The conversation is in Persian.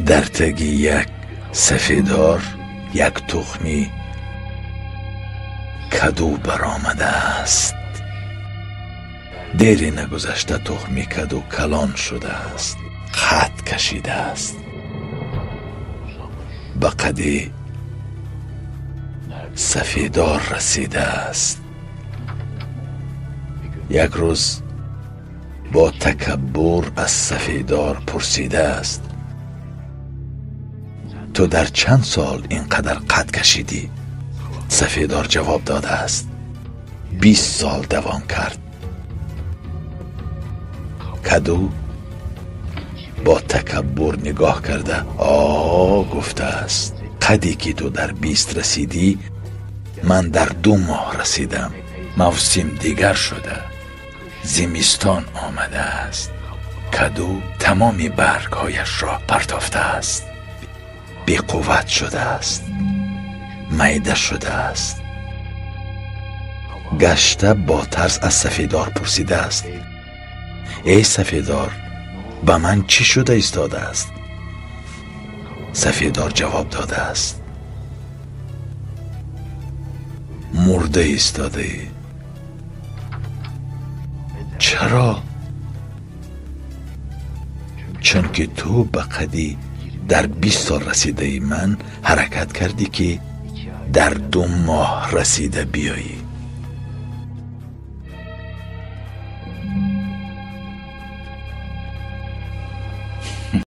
در تگی یک سفیدار یک تخمی کدو برآمده است. دیری نگذشته تخمی کدو کلان شده است، خط کشیده است، به قدی سفیدار رسیده است. یک روز با تکبر از سفیدار پرسیده است: تو در چند سال اینقدر قد کشیدی؟ سفیدار جواب داده است: 20 سال دوام کرد. کدو با تکبر نگاه کرده گفته است: قدی که تو در 20 رسیدی، من در 2 ماه رسیدم. موسم دیگر شده، زمستان آمده است. کدو تمام برگ هایش را پرتافته است، بی قوت شده است، معده شده است. گشته با ترس از سفیدار پرسیده است: ای سفیدار، به من چی شده ایستاده است؟ سفیدار جواب داده است: مرده ایستاده ای. چرا؟ چون که تو به قدی در 20 سال رسیده ای من حرکت کردی که در 2 ماه رسیده بیایی.